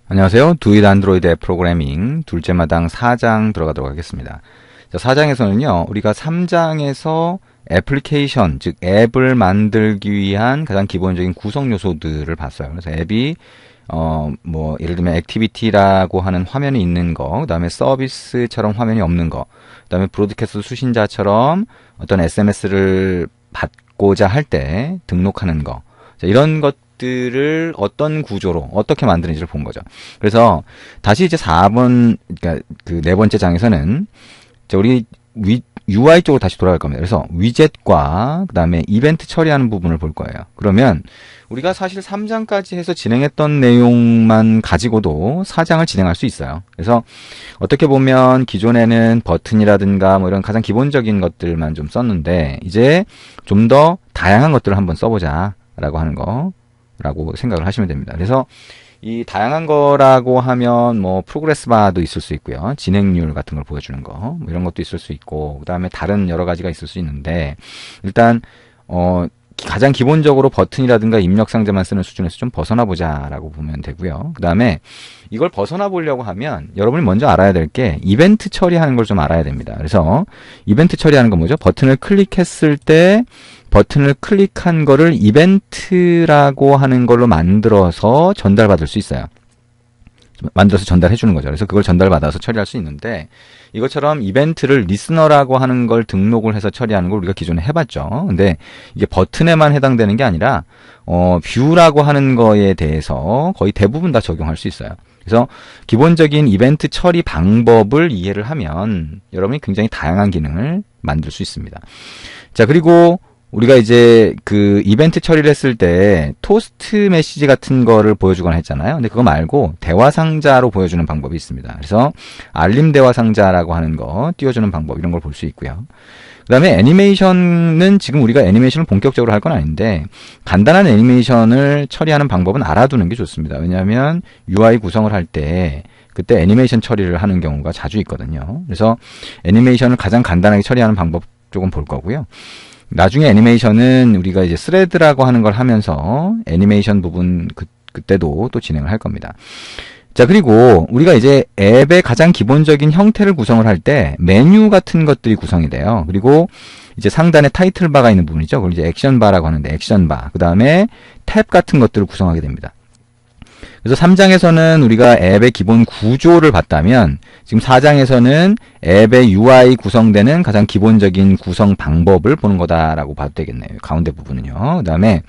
안녕하세요. 두잇 안드로이드 앱 프로그래밍 둘째 마당 4장 들어가도록 하겠습니다. 자, 4장에서는요, 우리가 3장에서 애플리케이션, 즉 앱을 만들기 위한 가장 기본적인 구성 요소들을 봤어요. 그래서 앱이 예를 들면 액티비티라고 하는 화면이 있는 거, 그 다음에 서비스처럼 화면이 없는 거, 그 다음에 브로드캐스트 수신자처럼 어떤 SMS를 받고자 할 때 등록하는 거, 자, 이런 것들을 어떤 구조로 어떻게 만드는지를 본 거죠. 그래서 다시 이제 4번, 그러니까 그 네 번째 장에서는 우리 UI 쪽으로 다시 돌아갈 겁니다. 그래서 위젯과 그 다음에 이벤트 처리하는 부분을 볼 거예요. 그러면 우리가 사실 3장까지 해서 진행했던 내용만 가지고도 4장을 진행할 수 있어요. 그래서 어떻게 보면 기존에는 버튼이라든가 뭐 이런 가장 기본적인 것들만 좀 썼는데 이제 좀 더 다양한 것들을 한번 써보자 라고 하는 거라고 생각을 하시면 됩니다. 그래서 이 다양한 거라고 하면 뭐 프로그레스 바도 있을 수 있고요. 진행률 같은 걸 보여주는 거, 뭐 이런 것도 있을 수 있고, 그 다음에 다른 여러 가지가 있을 수 있는데, 일단 가장 기본적으로 버튼이라든가 입력 상자만 쓰는 수준에서 좀 벗어나 보자라고 보면 되고요. 그 다음에 이걸 벗어나 보려고 하면 여러분이 먼저 알아야 될 게 이벤트 처리하는 걸 좀 알아야 됩니다. 그래서 이벤트 처리하는 건 뭐죠? 버튼을 클릭했을 때 버튼을 클릭한 거를 이벤트라고 하는 걸로 만들어서 전달받을 수 있어요. 만들어서 전달해 주는 거죠. 그래서 그걸 전달받아서 처리할 수 있는데 이것처럼 이벤트를 리스너라고 하는 걸 등록을 해서 처리하는 걸 우리가 기존에 해봤죠. 근데 이게 버튼에만 해당되는 게 아니라 뷰라고 하는 거에 대해서 거의 대부분 다 적용할 수 있어요. 그래서 기본적인 이벤트 처리 방법을 이해를 하면 여러분이 굉장히 다양한 기능을 만들 수 있습니다. 자, 그리고 우리가 이제 그 이벤트 처리를 했을 때 토스트 메시지 같은 거를 보여주거나 했잖아요. 근데 그거 말고 대화 상자로 보여주는 방법이 있습니다. 그래서 알림 대화 상자라고 하는 거 띄워주는 방법 이런 걸 볼 수 있고요. 그 다음에 애니메이션은 지금 우리가 애니메이션을 본격적으로 할 건 아닌데 간단한 애니메이션을 처리하는 방법은 알아두는 게 좋습니다. 왜냐하면 UI 구성을 할 때 그때 애니메이션 처리를 하는 경우가 자주 있거든요. 그래서 애니메이션을 가장 간단하게 처리하는 방법 조금 볼 거고요. 나중에 애니메이션은 우리가 이제 스레드라고 하는 걸 하면서 애니메이션 부분 그때도 또 진행을 할 겁니다. 자, 그리고 우리가 이제 앱의 가장 기본적인 형태를 구성을 할 때 메뉴 같은 것들이 구성이 돼요. 그리고 이제 상단에 타이틀 바가 있는 부분이죠. 그걸 이제 액션 바라고 하는데 액션 바, 그 다음에 탭 같은 것들을 구성하게 됩니다. 그래서 3장에서는 우리가 앱의 기본 구조를 봤다면 지금 4장에서는 앱의 UI 구성되는 가장 기본적인 구성 방법을 보는 거다라고 봐도 되겠네요. 가운데 부분은요. 그 다음에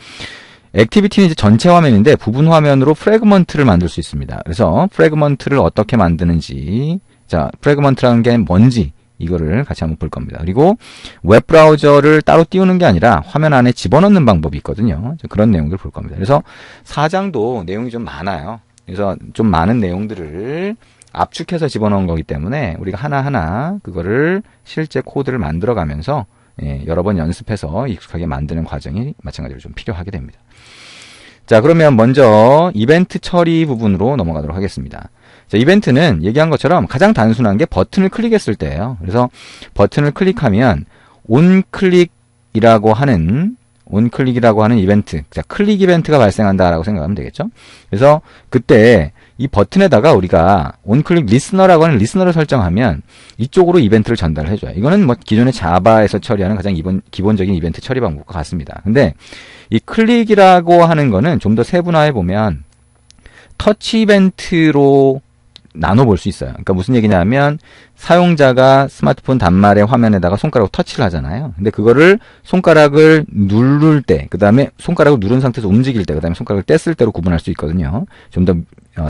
액티비티는 이제 전체 화면인데 부분 화면으로 프래그먼트를 만들 수 있습니다. 그래서 프래그먼트를 어떻게 만드는지, 자, 프래그먼트라는 게 뭔지 이거를 같이 한번 볼 겁니다. 그리고 웹 브라우저를 따로 띄우는 게 아니라 화면 안에 집어넣는 방법이 있거든요. 그런 내용들을 볼 겁니다. 그래서 4장도 내용이 좀 많아요. 그래서 좀 많은 내용들을 압축해서 집어넣은 거기 때문에 우리가 하나하나 그거를 실제 코드를 만들어가면서 여러 번 연습해서 익숙하게 만드는 과정이 마찬가지로 좀 필요하게 됩니다. 자, 그러면 먼저 이벤트 처리 부분으로 넘어가도록 하겠습니다. 자, 이벤트는 얘기한 것처럼 가장 단순한 게 버튼을 클릭했을 때예요. 그래서 버튼을 클릭하면 온클릭이라고 하는 이벤트, 자, 클릭 이벤트가 발생한다라고 생각하면 되겠죠. 그래서 그때 이 버튼에다가 우리가 온클릭 리스너라고 하는 리스너를 설정하면 이쪽으로 이벤트를 전달을 해줘요. 이거는 뭐 기존의 자바에서 처리하는 가장 기본적인 이벤트 처리 방법과 같습니다. 근데 이 클릭이라고 하는 거는 좀 더 세분화해 보면 터치 이벤트로 나눠볼 수 있어요. 그러니까 무슨 얘기냐면 사용자가 스마트폰 단말의 화면에다가 손가락으로 터치를 하잖아요. 근데 그거를 손가락을 누를 때, 그 다음에 손가락을 누른 상태에서 움직일 때, 그 다음에 손가락을 뗐을 때로 구분할 수 있거든요. 좀 더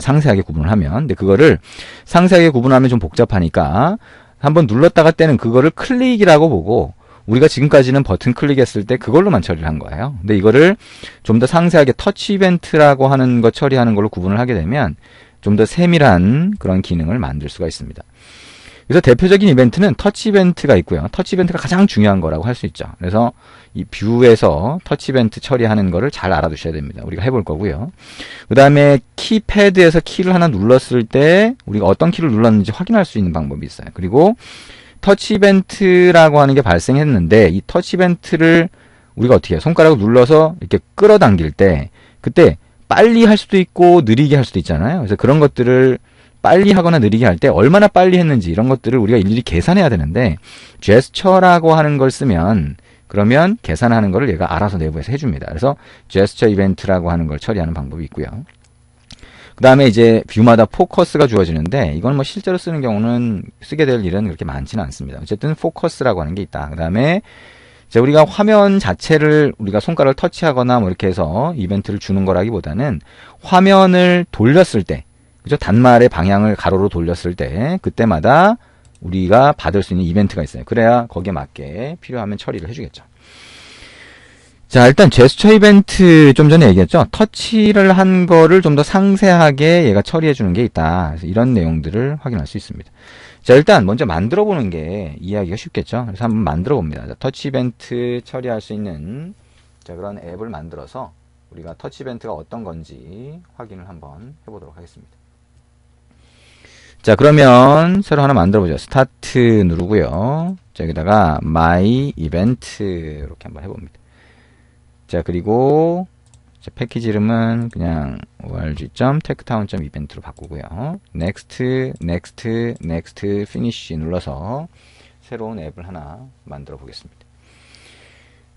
상세하게 구분을 하면. 근데 그거를 상세하게 구분하면 좀 복잡하니까 한번 눌렀다가 떼는 그거를 클릭이라고 보고 우리가 지금까지는 버튼 클릭했을 때 그걸로만 처리를 한 거예요. 근데 이거를 좀 더 상세하게 터치 이벤트라고 하는 거 처리하는 걸로 구분을 하게 되면 좀 더 세밀한 그런 기능을 만들 수가 있습니다. 그래서 대표적인 이벤트는 터치 이벤트가 있고요. 터치 이벤트가 가장 중요한 거라고 할 수 있죠. 그래서 이 뷰에서 터치 이벤트 처리하는 거를 잘 알아두셔야 됩니다. 우리가 해볼 거고요. 그 다음에 키패드에서 키를 하나 눌렀을 때 우리가 어떤 키를 눌렀는지 확인할 수 있는 방법이 있어요. 그리고 터치 이벤트라고 하는 게 발생했는데 이 터치 이벤트를 우리가 어떻게 해요? 손가락을 눌러서 이렇게 끌어당길 때 그때 빨리 할 수도 있고 느리게 할 수도 있잖아요. 그래서 그런 것들을 빨리 하거나 느리게 할 때 얼마나 빨리 했는지 이런 것들을 우리가 일일이 계산해야 되는데 제스처라고 하는 걸 쓰면 그러면 계산하는 거를 얘가 알아서 내부에서 해줍니다. 그래서 제스처 이벤트라고 하는 걸 처리하는 방법이 있고요. 그 다음에 이제 뷰마다 포커스가 주어지는데 이건 뭐 실제로 쓰는 경우는 쓰게 될 일은 그렇게 많지는 않습니다. 어쨌든 포커스라고 하는 게 있다. 그 다음에 이제 우리가 화면 자체를 우리가 손가락을 터치하거나 뭐 이렇게 해서 이벤트를 주는 거라기보다는 화면을 돌렸을 때 그죠? 단말의 방향을 가로로 돌렸을 때 그때마다 우리가 받을 수 있는 이벤트가 있어요. 그래야 거기에 맞게 필요하면 처리를 해주겠죠. 자, 일단 제스처 이벤트 좀 전에 얘기했죠. 터치를 한 거를 좀 더 상세하게 얘가 처리해 주는 게 있다. 그래서 이런 내용들을 확인할 수 있습니다. 자, 일단 먼저 만들어 보는 게 이해하기가 쉽겠죠. 그래서 한번 만들어 봅니다. 자, 터치 이벤트 처리할 수 있는 자, 그런 앱을 만들어서 우리가 터치 이벤트가 어떤 건지 확인을 한번 해보도록 하겠습니다. 자, 그러면 새로 하나 만들어 보죠. 스타트 누르고요. 자, 여기다가 my event 이렇게 한번 해봅니다. 자, 그리고 자, 패키지 이름은 그냥 org.techtown.event로 바꾸고요. next, next, next, finish 눌러서 새로운 앱을 하나 만들어 보겠습니다.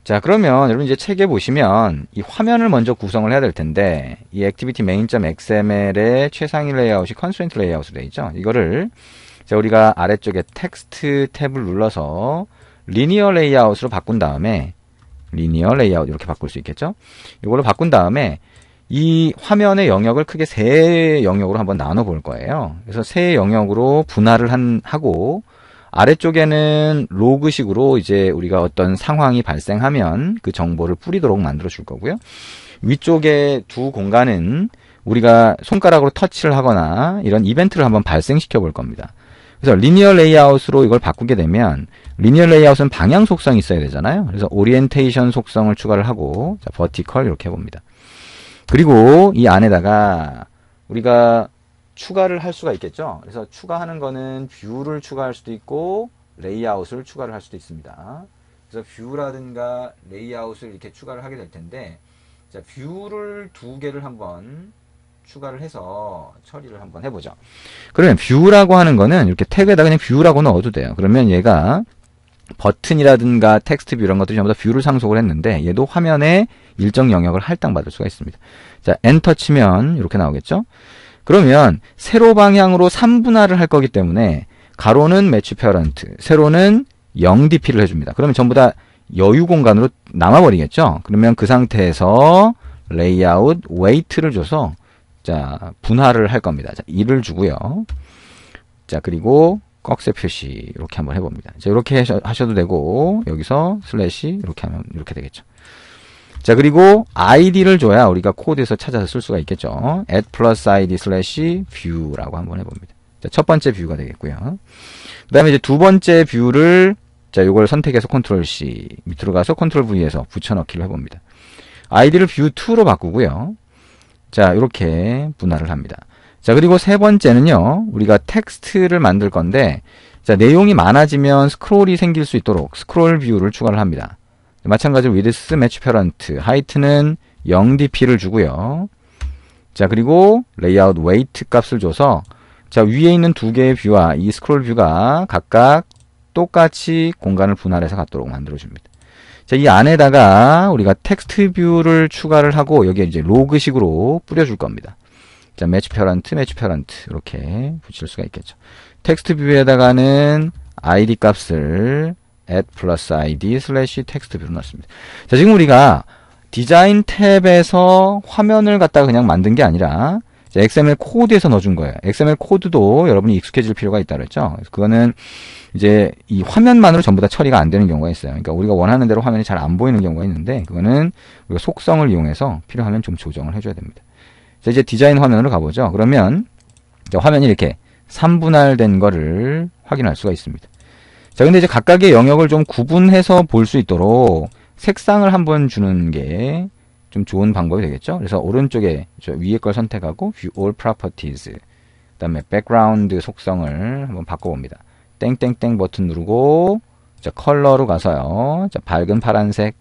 자, 그러면 여러분 이제 책에 보시면 이 화면을 먼저 구성을 해야 될 텐데 이 activity main.xml의 최상위 레이아웃이 constraint 레이아웃으로 되어 있죠. 이거를 자, 우리가 아래쪽에 텍스트 탭을 눌러서 linear 레이아웃으로 바꾼 다음에 리니어 레이아웃 이렇게 바꿀 수 있겠죠. 이걸로 바꾼 다음에 이 화면의 영역을 크게 세 영역으로 한번 나눠 볼 거예요. 그래서 세 영역으로 분할을 하고 아래쪽에는 로그식으로 이제 우리가 어떤 상황이 발생하면 그 정보를 뿌리도록 만들어 줄 거고요. 위쪽에 두 공간은 우리가 손가락으로 터치를 하거나 이런 이벤트를 한번 발생시켜 볼 겁니다. 그래서 리니어 레이아웃으로 이걸 바꾸게 되면 리니어 레이아웃은 방향 속성이 있어야 되잖아요. 그래서 오리엔테이션 속성을 추가를 하고 자, 버티컬 이렇게 해봅니다. 그리고 이 안에다가 우리가 추가를 할 수가 있겠죠. 그래서 추가하는 거는 뷰를 추가할 수도 있고 레이아웃을 추가를 할 수도 있습니다. 그래서 뷰라든가 레이아웃을 이렇게 추가를 하게 될 텐데 자, 뷰를 두 개를 한번 추가를 해서 처리를 한번 해보죠. 그러면 뷰라고 하는 거는 이렇게 태그에다 그냥 뷰라고 넣어도 돼요. 그러면 얘가 버튼이라든가 텍스트 뷰 이런 것들이 전부 다 뷰를 상속을 했는데 얘도 화면에 일정 영역을 할당받을 수가 있습니다. 자, 엔터 치면 이렇게 나오겠죠. 그러면 세로 방향으로 3분할을 할 거기 때문에 가로는 매치 페어런트, 세로는 0dp를 해줍니다. 그러면 전부 다 여유 공간으로 남아버리겠죠. 그러면 그 상태에서 레이아웃 웨이트를 줘서 자, 분할을 할 겁니다. 자, 2를 주고요. 자, 그리고 꺽쇠 표시 이렇게 한번 해봅니다. 자, 이렇게 하셔도 되고 여기서 슬래시 이렇게 하면 이렇게 되겠죠. 자, 그리고 id를 줘야 우리가 코드에서 찾아서 쓸 수가 있겠죠. add plus id slash view라고 한번 해봅니다. 자, 첫 번째 뷰가 되겠고요. 그 다음에 이제 두 번째 뷰를 자, 이걸 선택해서 컨트롤 C 밑으로 가서 컨트롤 V에서 붙여넣기를 해봅니다. id를 view 2로 바꾸고요. 자, 이렇게 분할을 합니다. 자, 그리고 세 번째는요, 우리가 텍스트를 만들 건데, 자, 내용이 많아지면 스크롤이 생길 수 있도록 스크롤 뷰를 추가를 합니다. 마찬가지로 width, match parent, height는 0dp를 주고요. 자, 그리고 layout weight 값을 줘서, 자, 위에 있는 두 개의 뷰와 이 스크롤 뷰가 각각 똑같이 공간을 분할해서 갖도록 만들어줍니다. 자, 이 안에다가 우리가 텍스트 뷰를 추가를 하고 여기에 이제 로그식으로 뿌려줄 겁니다. 자, 매치 페어런트, 매치 페어런트 이렇게 붙일 수가 있겠죠. 텍스트 뷰에다가는 id 값을 add plus id 슬래시 텍스트 뷰로 넣습니다. 자, 지금 우리가 디자인 탭에서 화면을 갖다가 그냥 만든 게 아니라 XML 코드에서 넣어준 거예요. XML 코드도 여러분이 익숙해질 필요가 있다 그랬죠. 그래서 그거는 이제 이 화면만으로 전부 다 처리가 안 되는 경우가 있어요. 그러니까 우리가 원하는 대로 화면이 잘 안 보이는 경우가 있는데 그거는 우리가 속성을 이용해서 필요하면 좀 조정을 해줘야 됩니다. 자, 이제 디자인 화면으로 가보죠. 그러면 화면이 이렇게 3분할된 거를 확인할 수가 있습니다. 자, 근데 이제 각각의 영역을 좀 구분해서 볼 수 있도록 색상을 한번 주는 게 좀 좋은 방법이 되겠죠. 그래서 오른쪽에 저 위에 걸 선택하고 View All Properties, 그 다음에 Background 속성을 한번 바꿔봅니다. 땡땡땡 버튼 누르고 자, 컬러로 가서요. 자, 밝은 파란색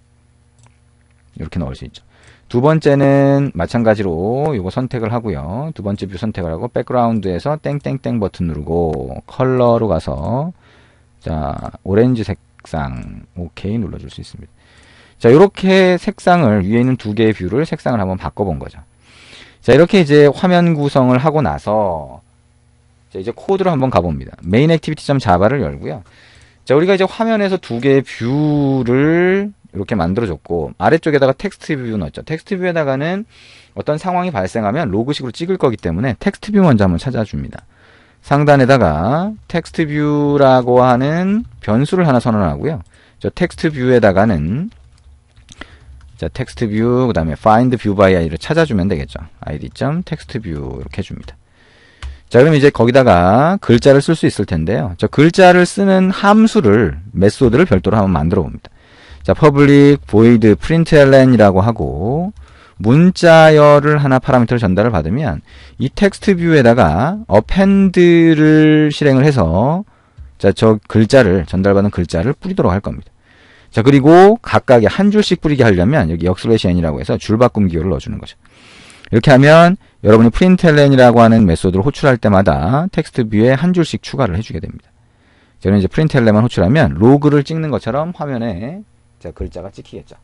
이렇게 넣을 수 있죠. 두 번째는 마찬가지로 요거 선택을 하고요. 두 번째 뷰 선택을 하고 백그라운드에서 땡땡땡 버튼 누르고 컬러로 가서 자, 오렌지 색상 오케이 눌러줄 수 있습니다. 자, 이렇게 색상을 위에 있는 두 개의 뷰를 색상을 한번 바꿔본 거죠. 자, 이렇게 이제 화면 구성을 하고 나서 자, 이제 코드로 한번 가봅니다. main activity.java를 열고요. 자, 우리가 이제 화면에서 두 개의 뷰를 이렇게 만들어줬고 아래쪽에다가 텍스트 뷰 넣었죠. 텍스트 뷰에다가는 어떤 상황이 발생하면 로그식으로 찍을 거기 때문에 텍스트 뷰 먼저 한번 찾아줍니다. 상단에다가 텍스트 뷰라고 하는 변수를 하나 선언하고요. 저 텍스트 뷰에다가는 자, 텍스트 뷰 그다음에 find view by id를 찾아주면 되겠죠. id.textView 이렇게 해줍니다. 자, 그럼 이제 거기다가 글자를 쓸 수 있을 텐데요. 저 글자를 쓰는 함수를 메소드를 별도로 한번 만들어 봅니다. 자, public void println이라고 하고 문자열을 하나 파라미터를 전달을 받으면 이 텍스트 뷰에다가 append를 실행을 해서 자, 저 글자를 전달받은 글자를 뿌리도록 할 겁니다. 자, 그리고 각각의 한 줄씩 뿌리게 하려면 여기 역/n이라고 해서 줄바꿈 기호를 넣어주는 거죠. 이렇게 하면 여러분이 println이라고 하는 메소드를 호출할 때마다 텍스트 뷰에 한 줄씩 추가를 해주게 됩니다. 자, 그럼 이제 println만 호출하면 로그를 찍는 것처럼 화면에 자, 글자가 찍히겠죠.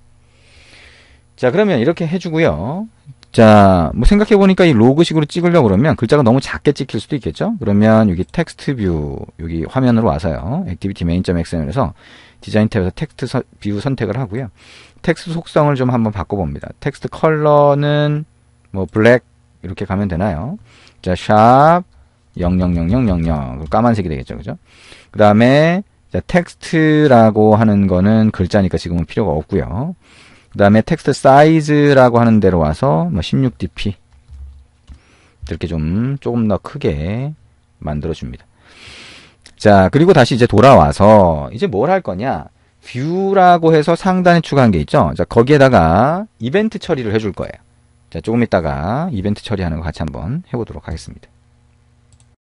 자, 그러면 이렇게 해주고요. 자, 뭐 생각해보니까 이 로그식으로 찍으려고 그러면 글자가 너무 작게 찍힐 수도 있겠죠. 그러면 여기 텍스트 뷰, 여기 화면으로 와서요. 액티비티 main.xml에서 디자인 탭에서 텍스트 뷰 선택을 하고요. 텍스트 속성을 좀 한번 바꿔봅니다. 텍스트 컬러는 뭐 블랙 이렇게 가면 되나요? 자, 샵 00000 까만색이 되겠죠. 그죠? 그 다음에 자, 텍스트라고 하는 거는 글자니까 지금은 필요가 없고요. 그 다음에 텍스트 사이즈라고 하는 데로 와서 뭐 16dp 이렇게 좀 조금 더 크게 만들어 줍니다. 자, 그리고 다시 이제 돌아와서 이제 뭘 할 거냐? 뷰라고 해서 상단에 추가한 게 있죠. 자, 거기에다가 이벤트 처리를 해줄 거예요. 자, 조금 있다가 이벤트 처리하는 거 같이 한번 해보도록 하겠습니다.